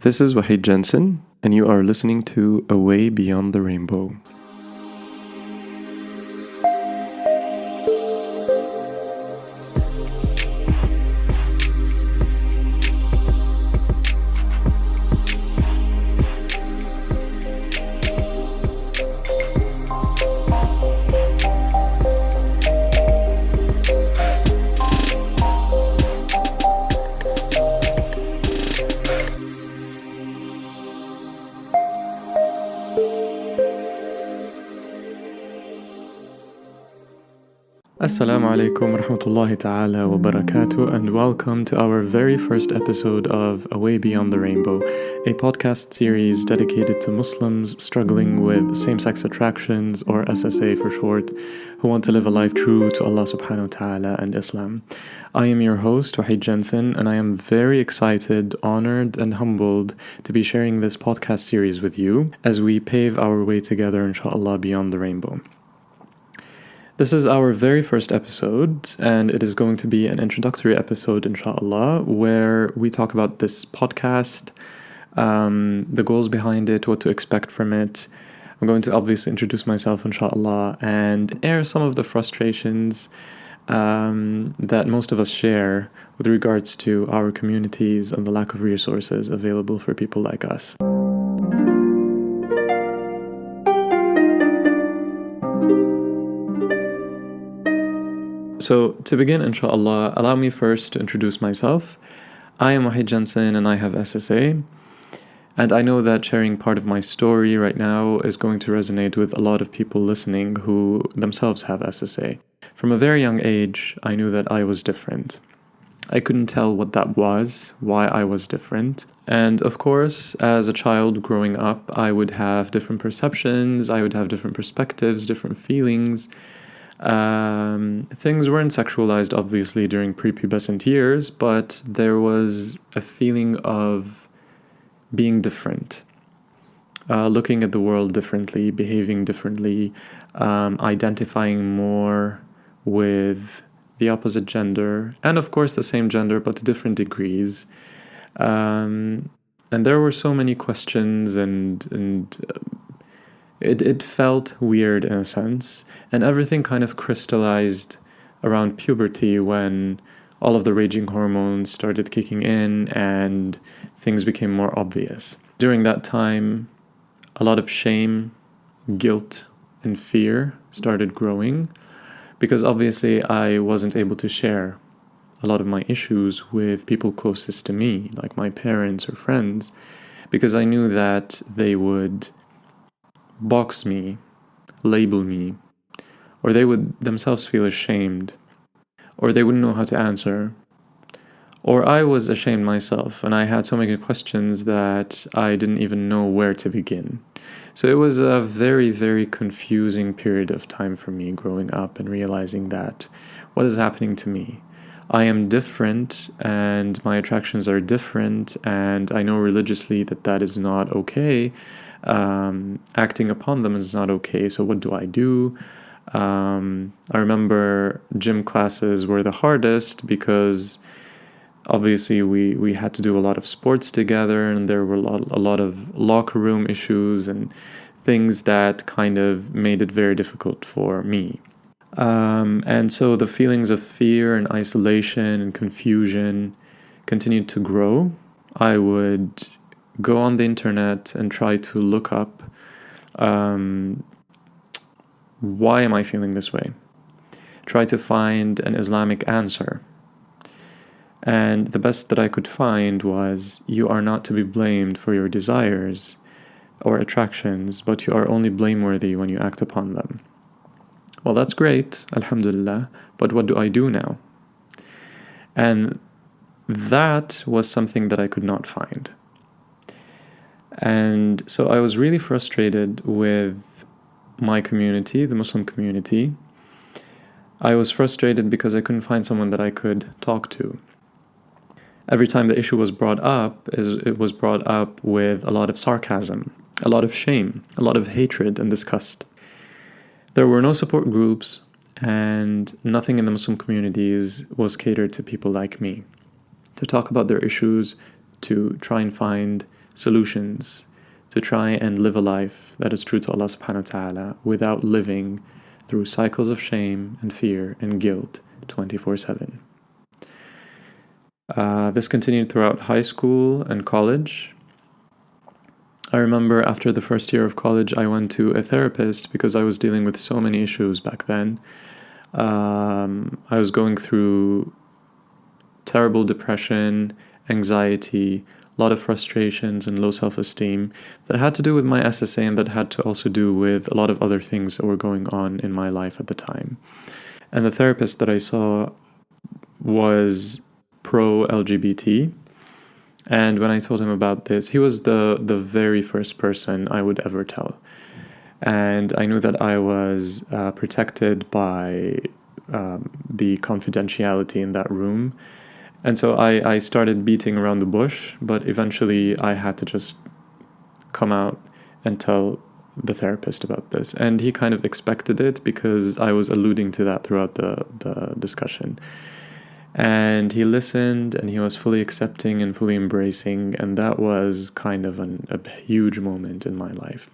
This is Waheed Jensen, and you are listening to Away Beyond the Rainbow. Assalamu alaikum wa rahmatullahi ta'ala wa barakatuh, and welcome to our very first episode of Away Beyond the Rainbow, a podcast series dedicated to Muslims struggling with same-sex attractions, or SSA for short, who want to live a life true to Allah subhanahu wa ta'ala and Islam. I am your host, Waheed Jensen, and I am very excited, honored, and humbled to be sharing this podcast series with you as we pave our way together, inshallah, beyond the rainbow. This is our very first episode, and it is going to be an introductory episode, inshallah, where we talk about this podcast, the goals behind it, what to expect from it. I'm going to obviously introduce myself, inshallah, and air some of the frustrations that most of us share with regards to our communities and the lack of resources available for people like us. So to begin, inshallah, allow me first to introduce myself. I am Waheed Jensen and I have SSA. And I know that sharing part of my story right now is going to resonate with a lot of people listening who themselves have SSA. From a very young age, I knew that I was different. I couldn't tell what that was, why I was different. And of course, as a child growing up, I would have different perceptions, I would have different perspectives, different feelings. Things weren't sexualized, obviously, during prepubescent years, but there was a feeling of being different, looking at the world differently, behaving differently, identifying more with the opposite gender, and of course the same gender, but to different degrees. And there were so many questions and It felt weird in a sense, and everything kind of crystallized around puberty when all of the raging hormones started kicking in and things became more obvious. During that time, a lot of shame, guilt, and fear started growing because obviously I wasn't able to share a lot of my issues with people closest to me, like my parents or friends, because I knew that they would box me, label me, or they would themselves feel ashamed, or they wouldn't know how to answer, or I was ashamed myself and I had so many questions that I didn't even know where to begin. So it was a very, very confusing period of time for me growing up and realizing that what is happening to me? I am different and my attractions are different, and I know religiously that that is not okay. Acting upon them is not okay, so what do? I remember gym classes were the hardest because obviously we had to do a lot of sports together, and there were a lot of locker room issues and things that kind of made it very difficult for me. And so the feelings of fear and isolation and confusion continued to grow. I would go on the internet and try to look up why am I feeling this way? Try to find an Islamic answer. And the best that I could find was, you are not to be blamed for your desires or attractions, but you are only blameworthy when you act upon them. Well, that's great, alhamdulillah, but what do I do now? And that was something that I could not find. And so I was really frustrated with my community, the Muslim community. I was frustrated because I couldn't find someone that I could talk to. Every time the issue was brought up, it was brought up with a lot of sarcasm, a lot of shame, a lot of hatred and disgust. There were no support groups, and nothing in the Muslim communities was catered to people like me to talk about their issues, to try and find solutions to try and live a life that is true to Allah subhanahu wa ta'ala without living through cycles of shame and fear and guilt 24/7. This continued throughout high school and college. I remember after the first year of college, I went to a therapist because I was dealing with so many issues back then. I was going through terrible depression, anxiety, a lot of frustrations and low self-esteem that had to do with my SSA and that had to also do with a lot of other things that were going on in my life at the time. And the therapist that I saw was pro-LGBT. And when I told him about this, he was the very first person I would ever tell. And I knew that I was protected by the confidentiality in that room. And so I started beating around the bush, but eventually I had to just come out and tell the therapist about this. And he kind of expected it because I was alluding to that throughout the discussion. And he listened and he was fully accepting and fully embracing. And that was kind of a huge moment in my life.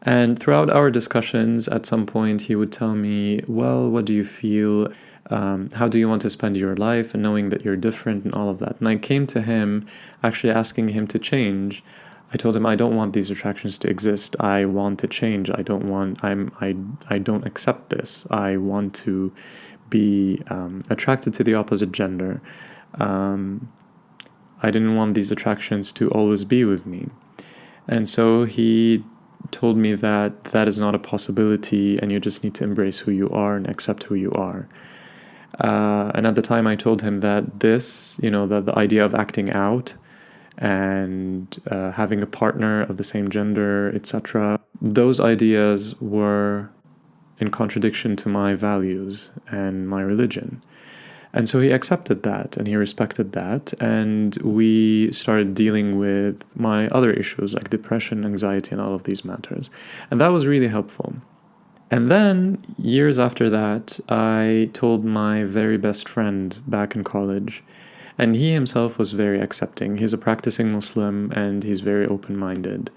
And throughout our discussions, at some point, he would tell me, well, what do you feel? How do you want to spend your life? And knowing that you're different and all of that. And I came to him actually asking him to change. I told him I don't want these attractions to exist. I want to change. I don't accept this. I want to be attracted to the opposite gender. I didn't want these attractions to always be with me. And so he told me that that is not a possibility and you just need to embrace who you are and accept who you are. And at the time I told him that this, the idea of acting out and having a partner of the same gender, etc., those ideas were in contradiction to my values and my religion. And so he accepted that and he respected that. And we started dealing with my other issues like depression, anxiety, and all of these matters. And that was really helpful. And then years after that, I told my very best friend back in college, and he himself was very accepting. He's a practicing Muslim and he's very open-minded.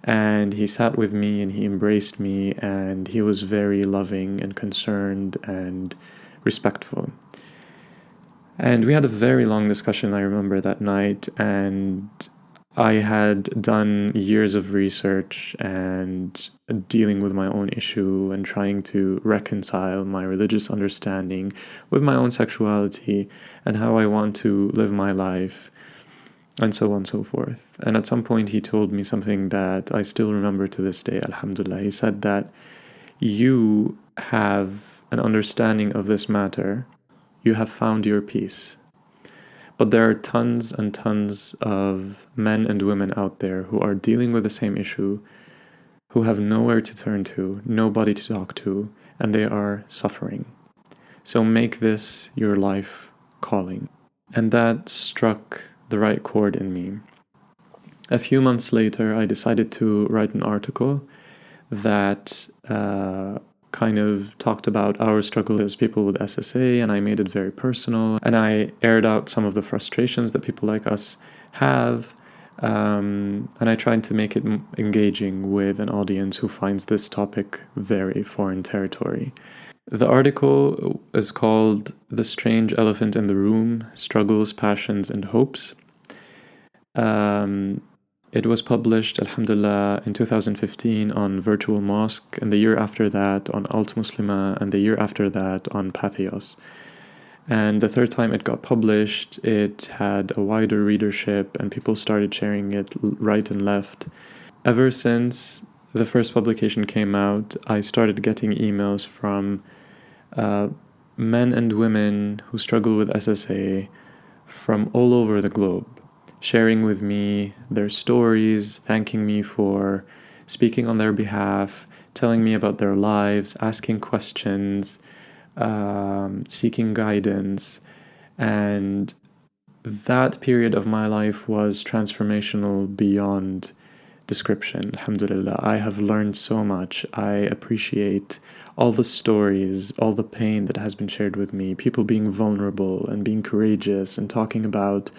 And he sat with me and he embraced me and he was very loving and concerned and respectful. And we had a very long discussion, I remember, that night, and I had done years of research and dealing with my own issue and trying to reconcile my religious understanding with my own sexuality and how I want to live my life, and so on and so forth. And at some point he told me something that I still remember to this day, alhamdulillah. He said that you have an understanding of this matter. You have found your peace. But there are tons and tons of men and women out there who are dealing with the same issue, who have nowhere to turn to, nobody to talk to, and they are suffering. So make this your life calling. And that struck the right chord in me. A few months later, I decided to write an article that kind of talked about our struggle as people with SSA, and I made it very personal, and I aired out some of the frustrations that people like us have, and I tried to make it engaging with an audience who finds this topic very foreign territory. The article is called "The Strange Elephant in the Room: Struggles, Passions, and Hopes." It was published, alhamdulillah, in 2015 on Virtual Mosque, and the year after that on Alt Muslima, and the year after that on Pathos. And the third time it got published, it had a wider readership, and people started sharing it right and left. Ever since the first publication came out, I started getting emails from men and women who struggle with SSA from all over the globe, sharing with me their stories, thanking me for speaking on their behalf, telling me about their lives, asking questions, seeking guidance. And that period of my life was transformational beyond description, alhamdulillah. I have learned so much. I appreciate all the stories, all the pain that has been shared with me, people being vulnerable and being courageous and talking about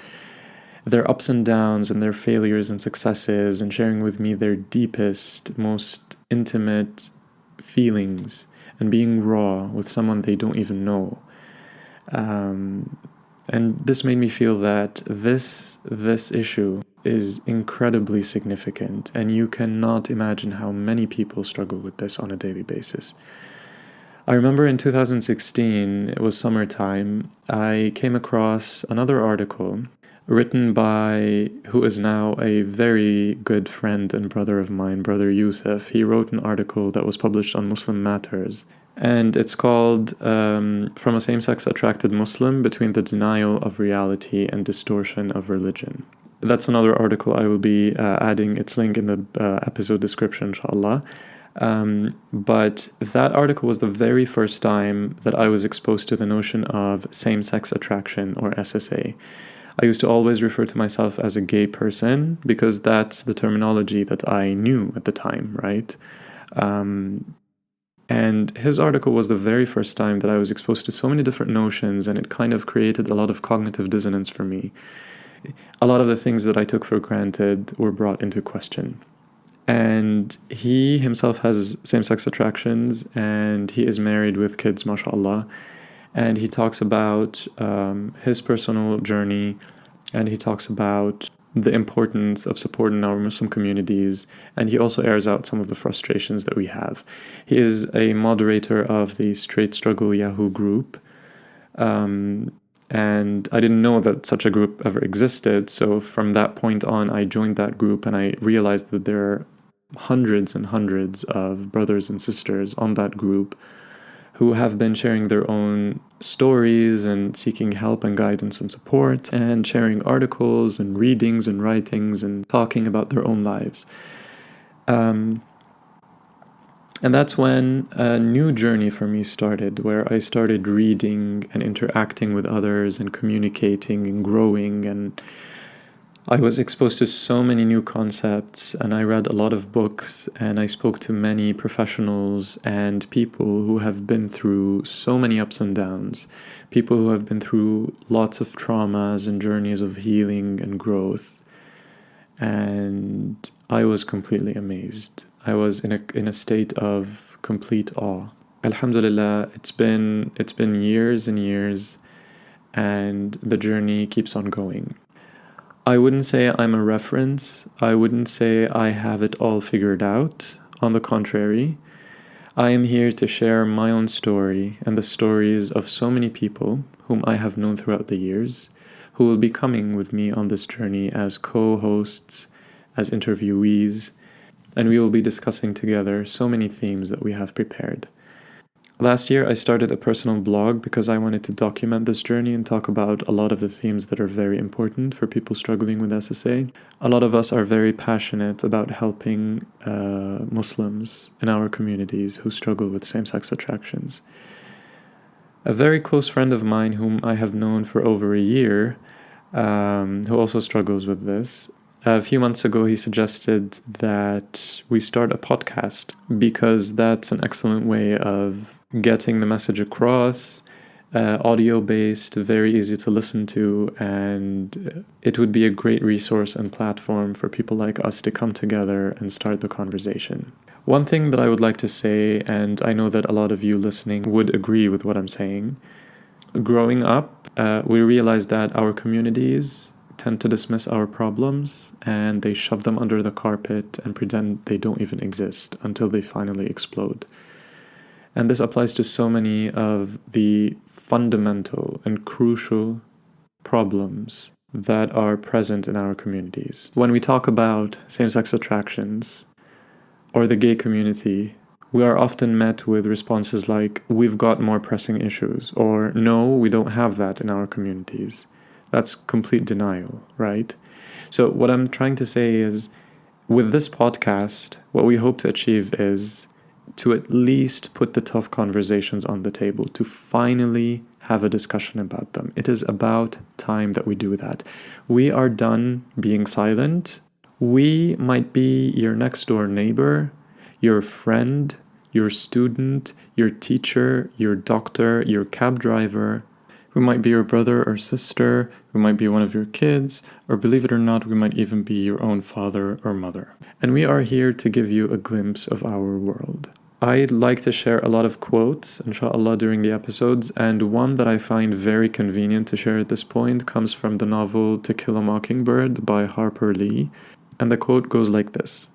their ups and downs and their failures and successes, and sharing with me their deepest, most intimate feelings, and being raw with someone they don't even know. And this made me feel that this issue is incredibly significant, and you cannot imagine how many people struggle with this on a daily basis. I remember in 2016, it was summertime, I came across another article written by who is now a very good friend and brother of mine, Brother Yusuf. He wrote an article that was published on Muslim Matters, and it's called From a Same-Sex Attracted Muslim Between the Denial of Reality and Distortion of Religion. That's another article. I will be adding its link in the episode description, inshallah. But that article was the very first time that I was exposed to the notion of same-sex attraction, or SSA. I used to always refer to myself as a gay person because that's the terminology that I knew at the time, right? And his article was the very first time that I was exposed to so many different notions, and it kind of created a lot of cognitive dissonance for me. A lot of the things that I took for granted were brought into question. And he himself has same-sex attractions, and he is married with kids, mashallah. And he talks about his personal journey, and he talks about the importance of support in our Muslim communities, and he also airs out some of the frustrations that we have. He is a moderator of the Straight Struggle Yahoo group, and I didn't know that such a group ever existed, so from that point on, I joined that group, and I realized that there are hundreds and hundreds of brothers and sisters on that group who have been sharing their own stories and seeking help and guidance and support, and sharing articles and readings and writings and talking about their own lives. And that's when a new journey for me started, where I started reading and interacting with others and communicating and growing, and I was exposed to so many new concepts, and I read a lot of books, and I spoke to many professionals and people who have been through so many ups and downs, people who have been through lots of traumas and journeys of healing and growth. And I was completely amazed. I was in a state of complete awe. Alhamdulillah, it's been years and years, and the journey keeps on going. I wouldn't say I'm a reference. I wouldn't say I have it all figured out. On the contrary, I am here to share my own story and the stories of so many people whom I have known throughout the years, who will be coming with me on this journey as co-hosts, as interviewees, and we will be discussing together so many themes that we have prepared. Last year, I started a personal blog because I wanted to document this journey and talk about a lot of the themes that are very important for people struggling with SSA. A lot of us are very passionate about helping Muslims in our communities who struggle with same-sex attractions. A very close friend of mine, whom I have known for over a year, who also struggles with this, a few months ago, he suggested that we start a podcast because that's an excellent way of getting the message across, audio-based, very easy to listen to, and it would be a great resource and platform for people like us to come together and start the conversation. One thing that I would like to say, and I know that a lot of you listening would agree with what I'm saying, growing up, we realized that our communities tend to dismiss our problems, and they shove them under the carpet and pretend they don't even exist until they finally explode. And this applies to so many of the fundamental and crucial problems that are present in our communities. When we talk about same-sex attractions or the gay community, we are often met with responses like, we've got more pressing issues, or no, we don't have that in our communities. That's complete denial, right? So what I'm trying to say is, with this podcast, what we hope to achieve is to at least put the tough conversations on the table, to finally have a discussion about them. It is about time that we do that. We are done being silent. We might be your next door neighbor, your friend, your student, your teacher, your doctor, your cab driver. We might be your brother or sister, we might be one of your kids, or believe it or not, we might even be your own father or mother. And we are here to give you a glimpse of our world. I'd like to share a lot of quotes, inshallah, during the episodes, and one that I find very convenient to share at this point comes from the novel To Kill a Mockingbird by Harper Lee, and the quote goes like this: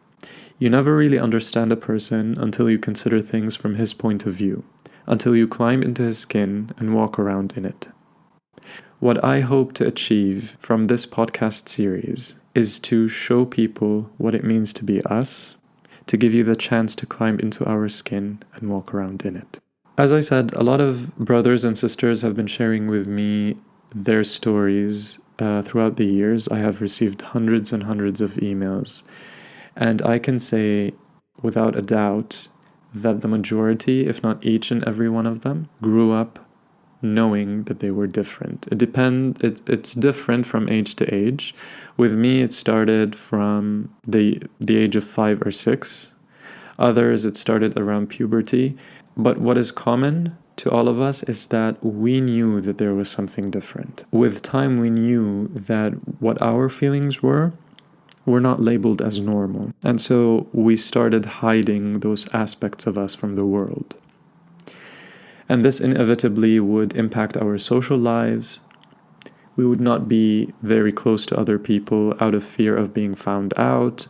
"You never really understand a person until you consider things from his point of view, until you climb into his skin and walk around in it." What I hope to achieve from this podcast series is to show people what it means to be us, to give you the chance to climb into our skin and walk around in it. As I said, a lot of brothers and sisters have been sharing with me their stories throughout the years. I have received hundreds and hundreds of emails, and I can say without a doubt that the majority, if not each and every one of them, grew up knowing that they were different. It's different from age to age. With me, it started from the age of 5 or 6. Others, it started around puberty. But what is common to all of us is that we knew that there was something different. With time, we knew that what our feelings were not labeled as normal. And so we started hiding those aspects of us from the world. And this inevitably would impact our social lives. We would not be very close to other people out of fear of being found out.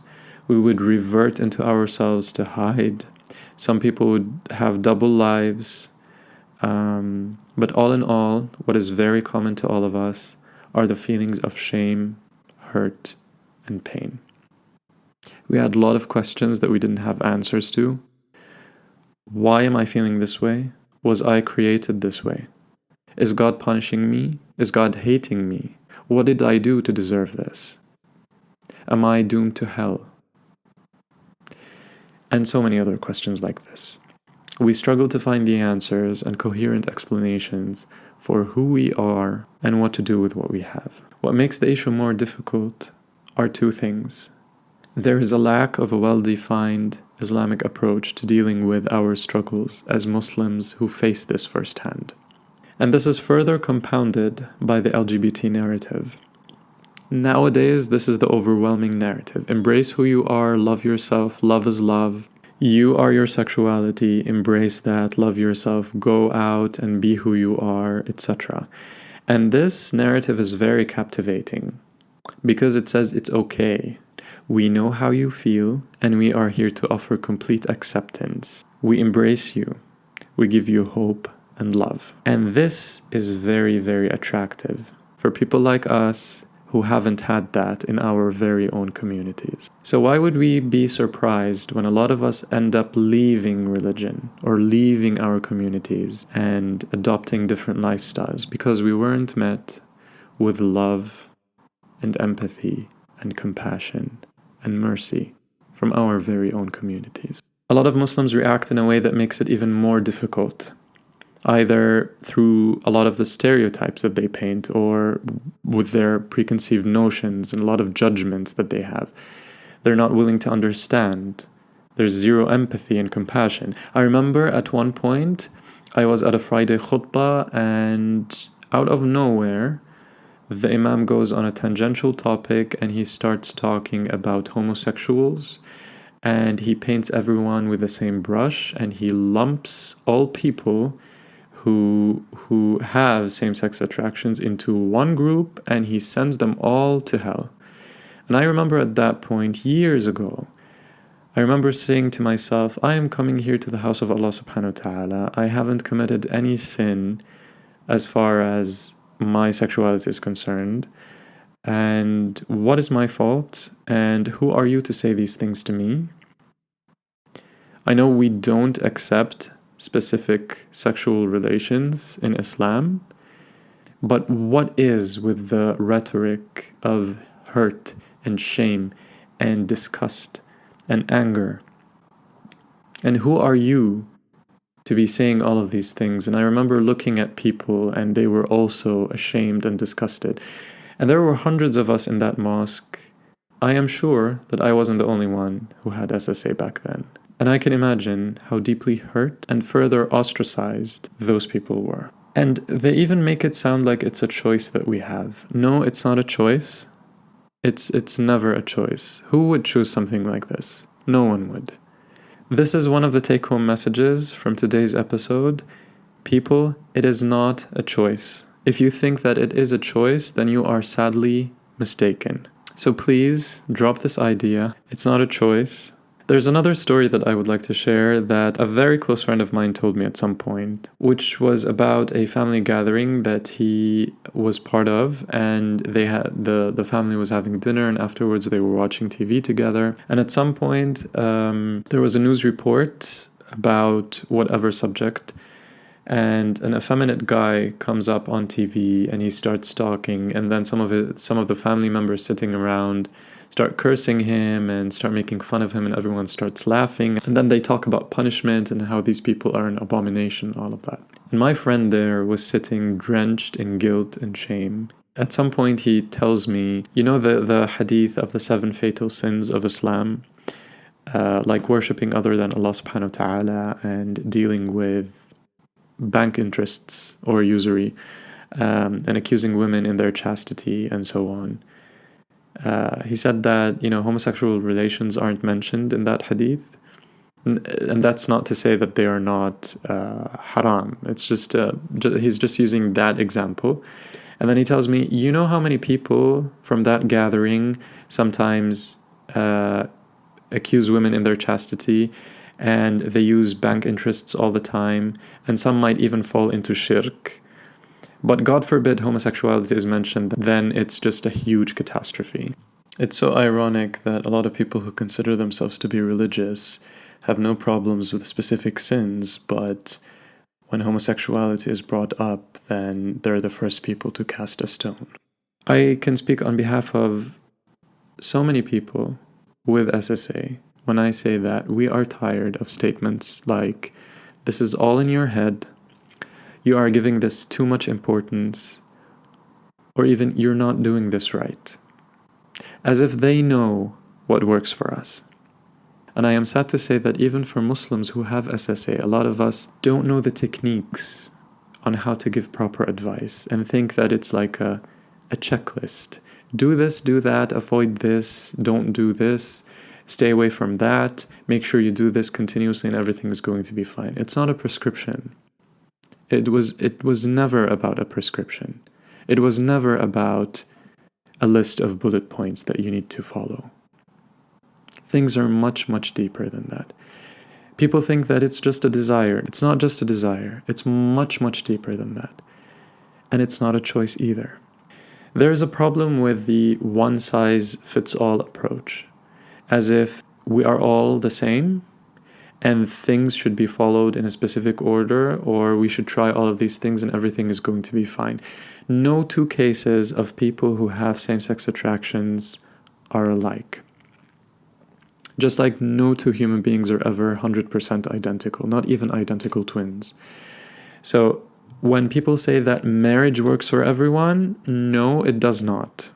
We would revert into ourselves to hide. Some people would have double lives. But all in all, what is very common to all of us are the feelings of shame, hurt, and pain. We had a lot of questions that we didn't have answers to. Why am I feeling this way? Was I created this way? Is God punishing me? Is God hating me? What did I do to deserve this? Am I doomed to hell? And so many other questions like this. We struggle to find the answers and coherent explanations for who we are and what to do with what we have. What makes the issue more difficult are two things. There is a lack of a well-defined Islamic approach to dealing with our struggles as Muslims who face this firsthand. And this is further compounded by the LGBT narrative. Nowadays, this is the overwhelming narrative. Embrace who you are, love yourself, love is love. You are your sexuality, embrace that, love yourself, go out and be who you are, etc. And this narrative is very captivating because it says it's okay. We know how you feel, and we are here to offer complete acceptance. We embrace you. We give you hope and love. And this is very, very attractive for people like us who haven't had that in our very own communities. So why would we be surprised when a lot of us end up leaving religion or leaving our communities and adopting different lifestyles? Because we weren't met with love and empathy and compassion and mercy from our very own communities. A lot of Muslims react in a way that makes it even more difficult, either through a lot of the stereotypes that they paint or with their preconceived notions and a lot of judgments that they have. They're not willing to understand. There's zero empathy and compassion. I remember at one point I was at a Friday khutbah, and out of nowhere the Imam goes on a tangential topic and he starts talking about homosexuals, and he paints everyone with the same brush, and he lumps all people who have same-sex attractions into one group, and he sends them all to hell. And I remember at that point, years ago, I remember saying to myself, I am coming here to the house of Allah subhanahu wa ta'ala. I haven't committed any sin as far as my sexuality is concerned. And what is my fault? And who are you to say these things to me? I know we don't accept specific sexual relations in Islam, but what is with the rhetoric of hurt and shame and disgust and anger? And who are you to be saying all of these things? And I remember looking at people, and they were also ashamed and disgusted. And there were hundreds of us in that mosque. I am sure that I wasn't the only one who had SSA back then. And I can imagine how deeply hurt and further ostracized those people were. And they even make it sound like it's a choice that we have. No, it's not a choice. It's never a choice. Who would choose something like this? No one would. This is one of the take-home messages from today's episode. People, it is not a choice. If you think that it is a choice, then you are sadly mistaken. So please drop this idea. It's not a choice. There's another story that I would like to share that a very close friend of mine told me at some point, which was about a family gathering that he was part of, and they had the family was having dinner, and afterwards they were watching TV together. And at some point, there was a news report about whatever subject, and an effeminate guy comes up on TV and he starts talking, and then some of the family members sitting around start cursing him and start making fun of him, and everyone starts laughing. And then they talk about punishment and how these people are an abomination, all of that. And my friend there was sitting drenched in guilt and shame. At some point he tells me, you know the hadith of the 7 fatal sins of Islam? Like worshipping other than Allah subhanahu wa ta'ala and dealing with bank interests or usury, and accusing women in their chastity and so on. He said that, homosexual relations aren't mentioned in that hadith. And that's not to say that they are not haram. It's just, he's just using that example. And then he tells me, you know how many people from that gathering sometimes accuse women in their chastity, and they use bank interests all the time, and some might even fall into shirk. But God forbid homosexuality is mentioned, then it's just a huge catastrophe. It's so ironic that a lot of people who consider themselves to be religious have no problems with specific sins, but when homosexuality is brought up, then they're the first people to cast a stone. I can speak on behalf of so many people with SSA when I say that we are tired of statements like, this is all in your head, you are giving this too much importance, or even you're not doing this right, as if they know what works for us. And I am sad to say that even for Muslims who have SSA, a lot of us don't know the techniques on how to give proper advice and think that it's like a checklist. Do this, do that, avoid this, don't do this, stay away from that, make sure you do this continuously and everything is going to be fine. It's not a prescription. It was never about a prescription. It was never about a list of bullet points that you need to follow. Things are much, much deeper than that. People think that it's just a desire. It's not just a desire. It's much, much deeper than that. And it's not a choice either. There is a problem with the one-size-fits-all approach, as if we are all the same and things should be followed in a specific order, or we should try all of these things and everything is going to be fine. No two cases of people who have same-sex attractions are alike. Just like no two human beings are ever 100% identical, not even identical twins. So when people say that marriage works for everyone, no, it does not.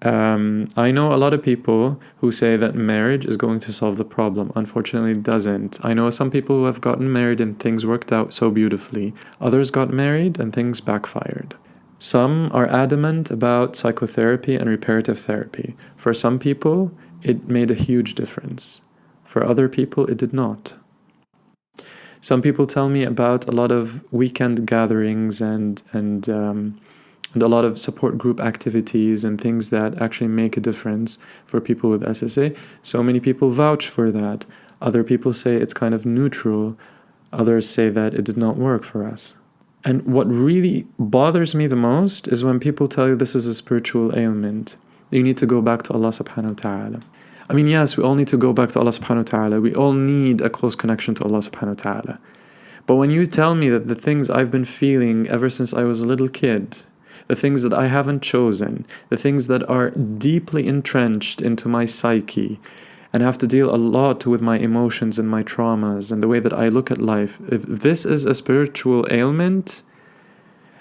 I know a lot of people who say that marriage is going to solve the problem. Unfortunately, it doesn't. I know some people who have gotten married and things worked out so beautifully. Others got married and things backfired. Some are adamant about psychotherapy and reparative therapy. For some people, it made a huge difference. For other people, it did not. Some people tell me about a lot of weekend gatherings and a lot of support group activities and things that actually make a difference for people with SSA. So many people vouch for that. Other people say it's kind of neutral. Others say that it did not work for us. And what really bothers me the most is when people tell you this is a spiritual ailment. You need to go back to Allah subhanahu wa ta'ala. I mean, yes, we all need to go back to Allah subhanahu wa ta'ala. We all need a close connection to Allah subhanahu wa ta'ala. But when you tell me that the things I've been feeling ever since I was a little kid, the things that I haven't chosen, the things that are deeply entrenched into my psyche and have to deal a lot with my emotions and my traumas and the way that I look at life, if this is a spiritual ailment,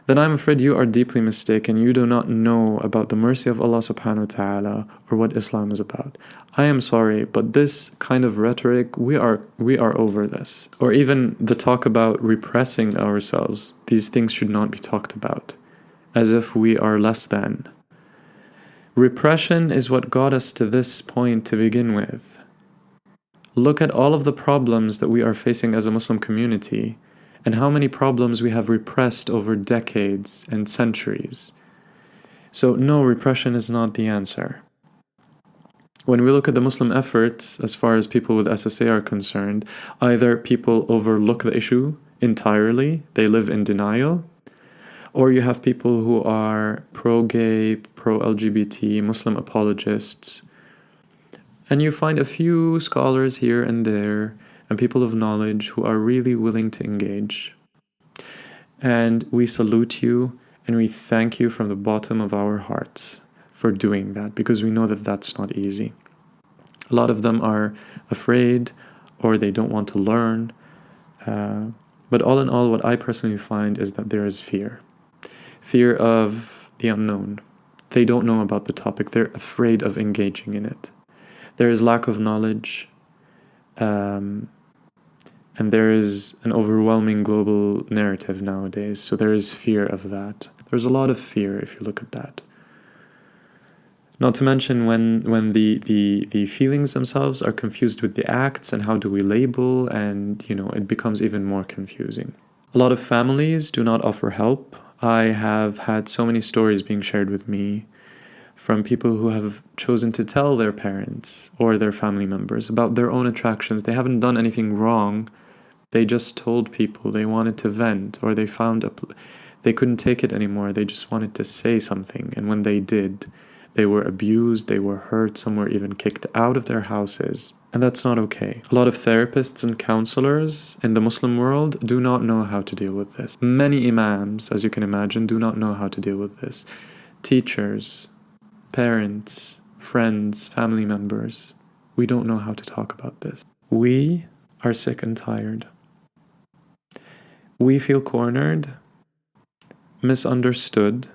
then I'm afraid you are deeply mistaken. You do not know about the mercy of Allah subhanahu wa ta'ala or what Islam is about. I am sorry, but this kind of rhetoric, we are over this. Or even the talk about repressing ourselves. These things should not be talked about, as if we are less than. Repression is what got us to this point to begin with. Look at all of the problems that we are facing as a Muslim community, and how many problems we have repressed over decades and centuries. So no, repression is not the answer. When we look at the Muslim efforts, as far as people with SSA are concerned, either people overlook the issue entirely, they live in denial, or you have people who are pro-gay, pro-LGBT, Muslim apologists, and you find a few scholars here and there and people of knowledge who are really willing to engage. And we salute you and we thank you from the bottom of our hearts for doing that, because we know that that's not easy. A lot of them are afraid or they don't want to learn. But all in all, what I personally find is that there is fear. Fear of the unknown. They don't know about the topic. They're afraid of engaging in it. There is lack of knowledge. And there is an overwhelming global narrative nowadays, so there is fear of that. There's a lot of fear if you look at that. Not to mention when the feelings themselves are confused with the acts, and how do we label, and it becomes even more confusing. A lot of families do not offer help. I have had so many stories being shared with me from people who have chosen to tell their parents or their family members about their own attractions. They haven't done anything wrong. They just told people they wanted to vent, or they found they couldn't take it anymore. They just wanted to say something. And when they did, they were abused, they were hurt, some were even kicked out of their houses. And that's not okay. A lot of therapists and counselors in the Muslim world do not know how to deal with this. Many imams, as you can imagine, do not know how to deal with this. Teachers, parents, friends, family members, we don't know how to talk about this. We are sick and tired. We feel cornered, misunderstood,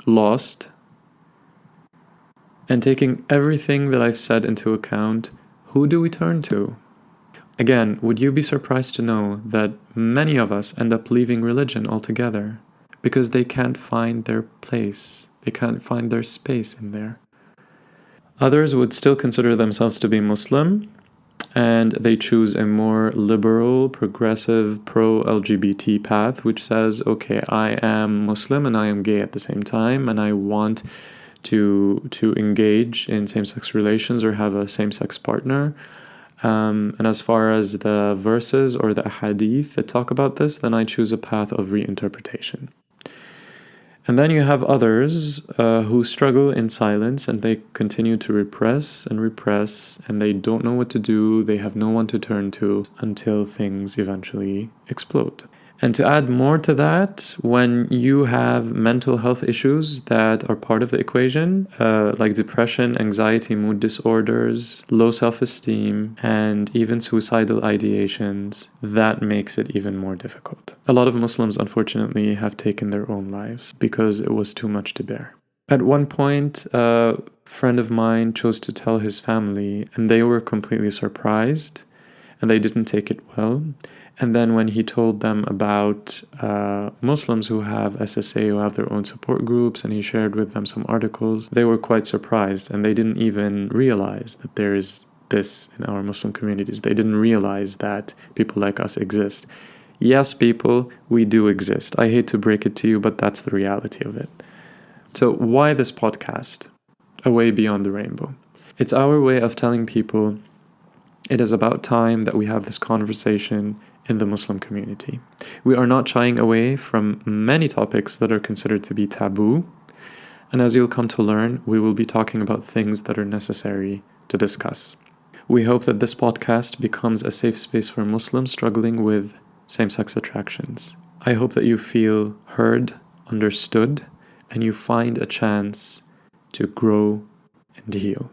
lost, and taking everything that I've said into account, who do we turn to? Again, would you be surprised to know that many of us end up leaving religion altogether because they can't find their place, they can't find their space in there? Others would still consider themselves to be Muslim, and they choose a more liberal, progressive, pro-LGBT path, which says, okay, I am Muslim and I am gay at the same time, and I want to engage in same-sex relations or have a same-sex partner. And as far as the verses or the hadith that talk about this, then I choose a path of reinterpretation. And then you have others who struggle in silence, and they continue to repress, and they don't know what to do. They have no one to turn to until things eventually explode. And to add more to that, when you have mental health issues that are part of the equation, like depression, anxiety, mood disorders, low self-esteem, and even suicidal ideations, that makes it even more difficult. A lot of Muslims, unfortunately, have taken their own lives because it was too much to bear. At one point, a friend of mine chose to tell his family, and they were completely surprised, and they didn't take it well. And then when he told them about Muslims who have SSA, who have their own support groups, and he shared with them some articles, they were quite surprised, and they didn't even realize that there is this in our Muslim communities. They didn't realize that people like us exist. Yes, people, we do exist. I hate to break it to you, but that's the reality of it. So why this podcast, A Way Beyond the Rainbow? It's our way of telling people it is about time that we have this conversation in the Muslim community. We are not shying away from many topics that are considered to be taboo. And as you'll come to learn, we will be talking about things that are necessary to discuss. We hope that this podcast becomes a safe space for Muslims struggling with same-sex attractions. I hope that you feel heard, understood, and you find a chance to grow and heal.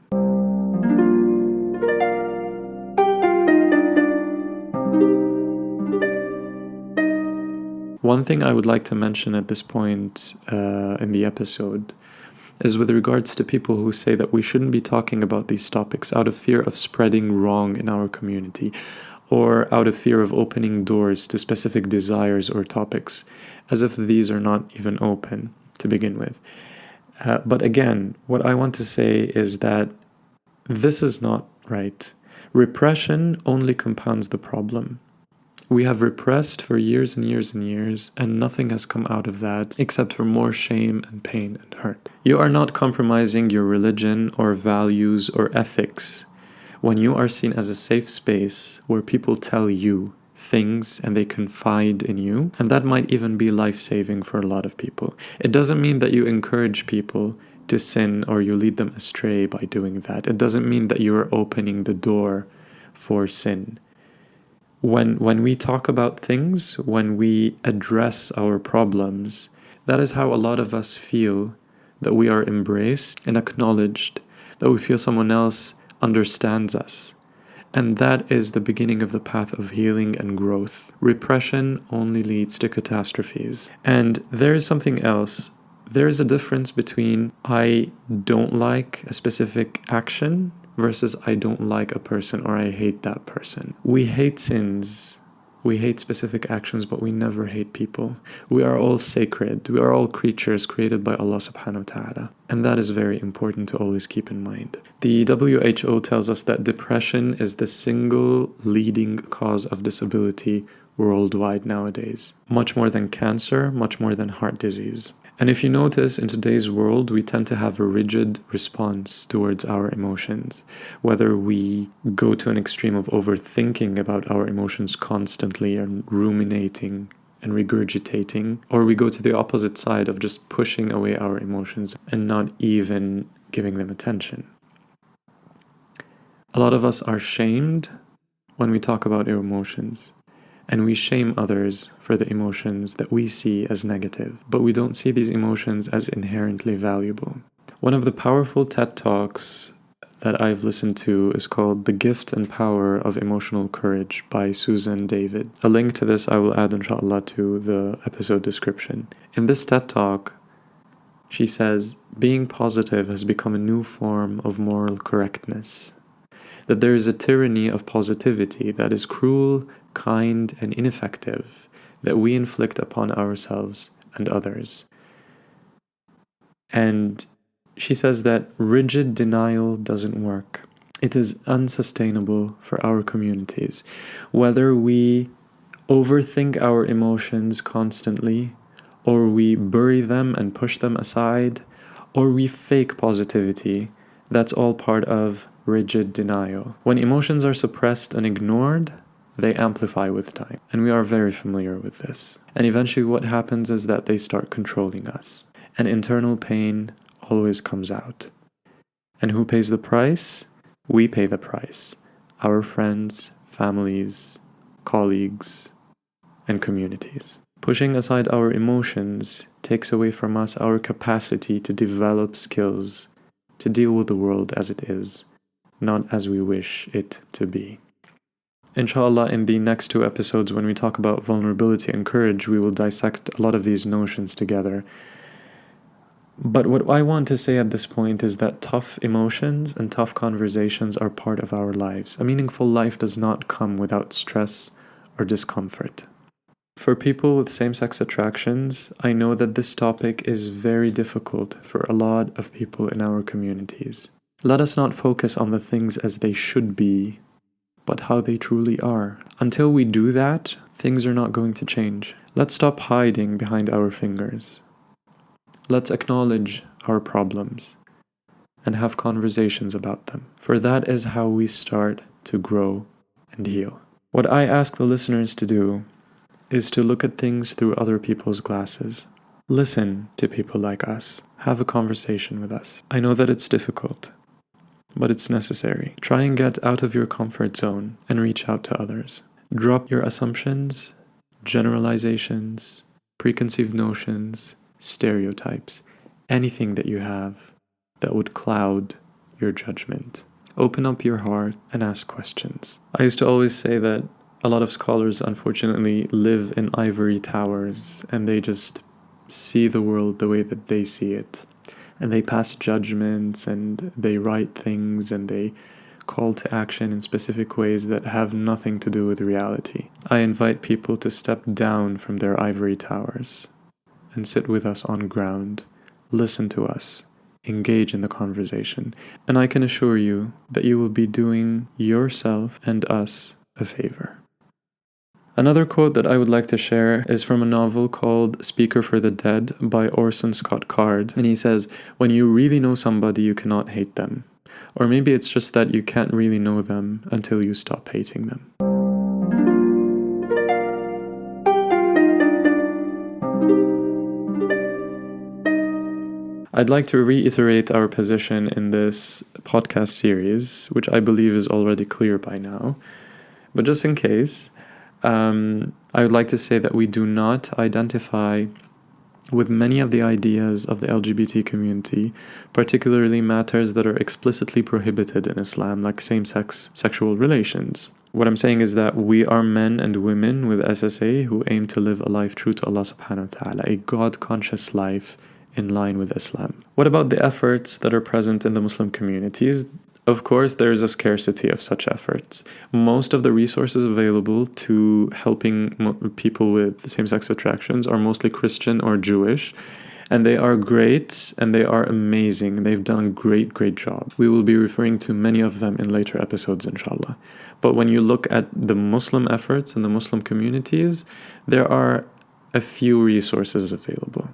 One thing I would like to mention at this point in the episode is with regards to people who say that we shouldn't be talking about these topics out of fear of spreading wrong in our community, or out of fear of opening doors to specific desires or topics, as if these are not even open to begin with. But again, what I want to say is that this is not right. Repression only compounds the problem. We have repressed for years and years and years, and nothing has come out of that except for more shame and pain and hurt. You are not compromising your religion or values or ethics when you are seen as a safe space where people tell you things and they confide in you, and that might even be life-saving for a lot of people. It doesn't mean that you encourage people to sin or you lead them astray by doing that. It doesn't mean that you are opening the door for sin. When we talk about things, when we address our problems, that is how a lot of us feel that we are embraced and acknowledged, that we feel someone else understands us. And that is the beginning of the path of healing and growth. Repression only leads to catastrophes. And there is something else. There is a difference between I don't like a specific action versus I don't like a person or I hate that person. We hate sins. We hate specific actions, but we never hate people. We are all sacred. We are all creatures created by Allah subhanahu wa ta'ala. And that is very important to always keep in mind. The WHO tells us that depression is the single leading cause of disability worldwide nowadays. Much more than cancer, much more than heart disease. And if you notice, in today's world, we tend to have a rigid response towards our emotions. Whether we go to an extreme of overthinking about our emotions constantly and ruminating and regurgitating, or we go to the opposite side of just pushing away our emotions and not even giving them attention. A lot of us are shamed when we talk about our emotions. And we shame others for the emotions that we see as negative, but we don't see these emotions as inherently valuable. One of the powerful TED Talks that I've listened to is called The Gift and Power of Emotional Courage by Susan David. A link to this I will add, inshallah, to the episode description. In this TED Talk, she says, being positive has become a new form of moral correctness. That there is a tyranny of positivity that is cruel, kind, and ineffective that we inflict upon ourselves and others. And she says that rigid denial doesn't work. It is unsustainable for our communities. Whether we overthink our emotions constantly, or we bury them and push them aside, or we fake positivity, that's all part of rigid denial. When emotions are suppressed and ignored, they amplify with time. And we are very familiar with this. And eventually what happens is that they start controlling us. And internal pain always comes out. And who pays the price? We pay the price. Our friends, families, colleagues, and communities. Pushing aside our emotions takes away from us our capacity to develop skills to deal with the world as it is, not as we wish it to be. Inshallah, in the next 2 episodes, when we talk about vulnerability and courage, we will dissect a lot of these notions together. But what I want to say at this point is that tough emotions and tough conversations are part of our lives. A meaningful life does not come without stress or discomfort. For people with same-sex attractions, I know that this topic is very difficult for a lot of people in our communities. Let us not focus on the things as they should be, but how they truly are. Until we do that, things are not going to change. Let's stop hiding behind our fingers. Let's acknowledge our problems and have conversations about them, for that is how we start to grow and heal. What I ask the listeners to do is to look at things through other people's glasses. Listen to people like us. Have a conversation with us. I know that it's difficult, but it's necessary. Try and get out of your comfort zone and reach out to others. Drop your assumptions, generalizations, preconceived notions, stereotypes, anything that you have that would cloud your judgment. Open up your heart and ask questions. I used to always say that A lot of scholars, unfortunately, live in ivory towers, and they just see the world the way that they see it. And they pass judgments, and they write things, and they call to action in specific ways that have nothing to do with reality. I invite people to step down from their ivory towers and sit with us on ground, listen to us, engage in the conversation, and I can assure you that you will be doing yourself and us a favor. Another quote that I would like to share is from a novel called Speaker for the Dead by Orson Scott Card. And he says, "When you really know somebody, you cannot hate them. Or maybe it's just that you can't really know them until you stop hating them." I'd like to reiterate our position in this podcast series, which I believe is already clear by now. But just in case, I would like to say that we do not identify with many of the ideas of the LGBT community, particularly matters that are explicitly prohibited in Islam, like same-sex sexual relations. What I'm saying is that we are men and women with SSA who aim to live a life true to Allah subhanahu wa ta'ala, a God-conscious life in line with Islam. What about the efforts that are present in the Muslim communities? Of course, there is a scarcity of such efforts. Most of the resources available to helping people with same-sex attractions are mostly Christian or Jewish, and they are great and they are amazing. They've done a great job. We will be referring to many of them in later episodes, inshallah. But when you look at the Muslim efforts in the Muslim communities, there are a few resources available.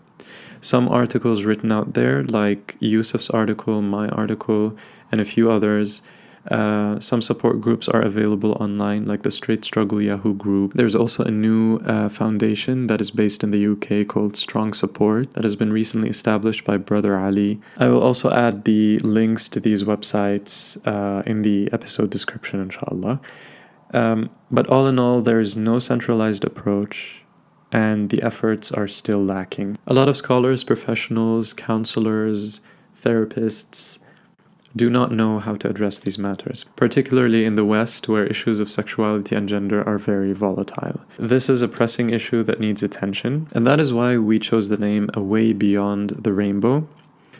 Some articles written out there, like Yusuf's article, my article, and a few others. Some support groups are available online, like the Straight Struggle Yahoo group. There's also a new foundation that is based in the UK called Strong Support that has been recently established by Brother Ali. I will also add the links to these websites in the episode description, inshallah. But all in all, there is no centralized approach, and the efforts are still lacking. A lot of scholars, professionals, counselors, therapists do not know how to address these matters, particularly in the West, where issues of sexuality and gender are very volatile. This is a pressing issue that needs attention, and that is why we chose the name A Way Beyond the Rainbow,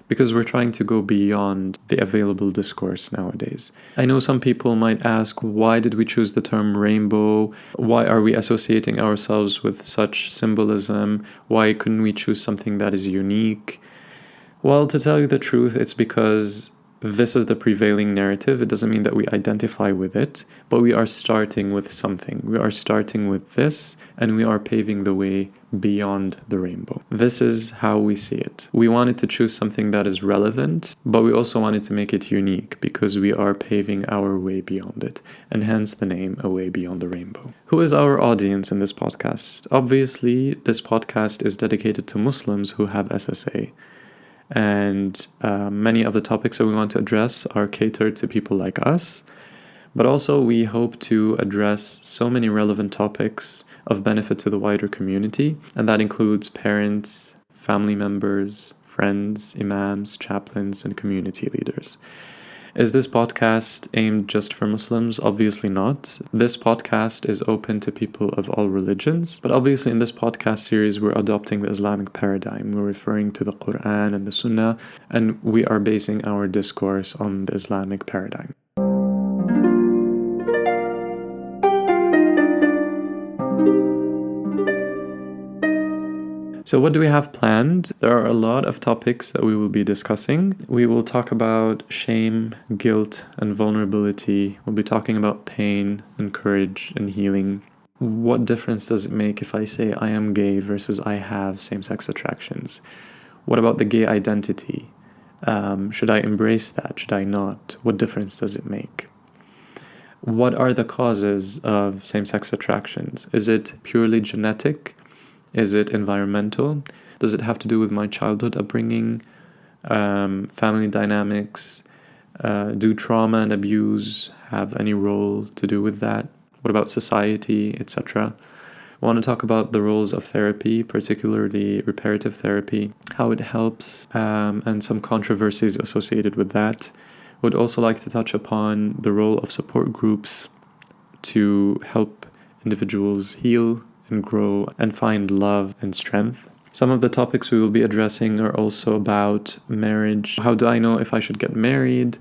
because we're trying to go beyond the available discourse nowadays. I know some people might ask, why did we choose the term rainbow? Why are we associating ourselves with such symbolism? Why couldn't we choose something that is unique? Well, to tell you the truth, it's because this is the prevailing narrative. It doesn't mean that we identify with it, but we are starting with something. We are starting with this, and we are paving the way beyond the rainbow. This is how we see it. We wanted to choose something that is relevant, but we also wanted to make it unique because we are paving our way beyond it, and hence the name A Way Beyond the Rainbow. Who is our audience in this podcast? Obviously, this podcast is dedicated to Muslims who have SSA. And many of the topics that we want to address are catered to people like us, but also we hope to address so many relevant topics of benefit to the wider community, and that includes parents, family members, friends, imams, chaplains, and community leaders. Is this podcast aimed just for Muslims? Obviously not. This podcast is open to people of all religions, but obviously in this podcast series we're adopting the Islamic paradigm. We're referring to the Quran and the Sunnah, and we are basing our discourse on the Islamic paradigm. So what do we have planned? There are a lot of topics that we will be discussing. We will talk about shame, guilt, and vulnerability. We'll be talking about pain and courage and healing. What difference does it make if I say I am gay versus I have same-sex attractions? What about the gay identity? Should I embrace that? Should I not? What difference does it make? What are the causes of same-sex attractions? Is it purely genetic? Is it environmental? Does it have to do with my childhood upbringing, family dynamics? Do trauma and abuse have any role to do with that? What about society, etc.? I want to talk about the roles of therapy, particularly reparative therapy, how it helps, and some controversies associated with that. Would also like to touch upon the role of support groups to help individuals heal and grow and find love and strength. Some of the topics we will be addressing are also about marriage. How do I know if I should get married?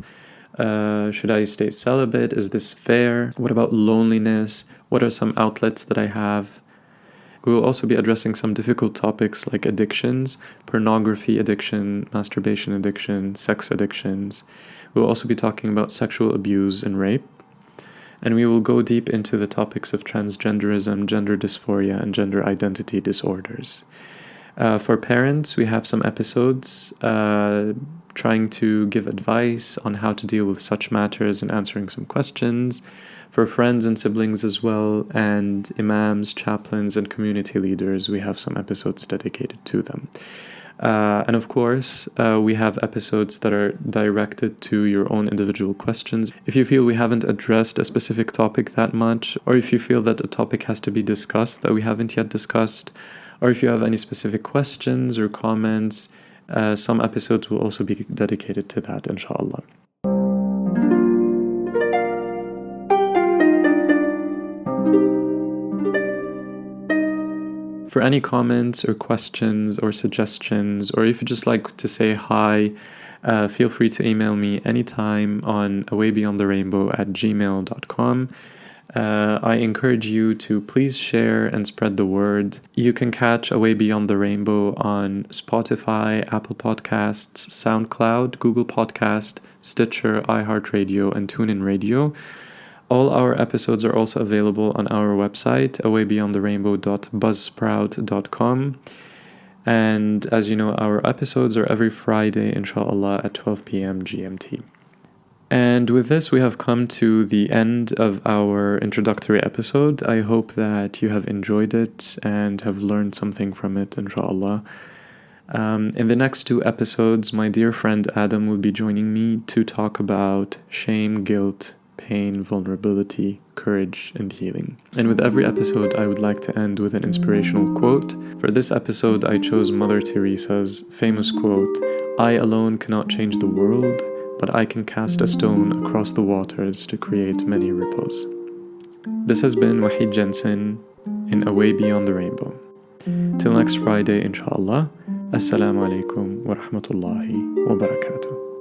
Should I stay celibate? Is this fair? What about loneliness? What are some outlets that I have? We will also be addressing some difficult topics like addictions, pornography addiction, masturbation addiction, sex addictions. We will also be talking about sexual abuse and rape. And we will go deep into the topics of transgenderism, gender dysphoria, and gender identity disorders. For parents, we have some episodes trying to give advice on how to deal with such matters and answering some questions. For friends and siblings as well, and imams, chaplains, and community leaders, we have some episodes dedicated to them. And of course, we have episodes that are directed to your own individual questions. If you feel we haven't addressed a specific topic that much, or if you feel that a topic has to be discussed that we haven't yet discussed, or if you have any specific questions or comments, some episodes will also be dedicated to that, inshallah. For any comments or questions or suggestions, or if you just like to say hi, feel free to email me anytime on awaybeyondtherainbow@gmail.com. I encourage you to please share and spread the word. You can catch Away Beyond the Rainbow on Spotify, Apple Podcasts, SoundCloud, Google Podcast, Stitcher, iHeartRadio, and TuneIn Radio. All our episodes are also available on our website, awaybeyondtherainbow.buzzsprout.com. And as you know, our episodes are every Friday, inshallah, at 12 p.m. GMT. And with this, we have come to the end of our introductory episode. I hope that you have enjoyed it and have learned something from it, inshallah. In the next 2 episodes, my dear friend Adam will be joining me to talk about shame, guilt, pain, vulnerability, courage, and healing. And with every episode, I would like to end with an inspirational quote. For this episode, I chose Mother Teresa's famous quote, "I alone cannot change the world, but I can cast a stone across the waters to create many ripples." This has been Waheed Jensen in Away Beyond the Rainbow. Till next Friday, inshallah. Assalamu alaikum wa rahmatullahi wa barakatuh.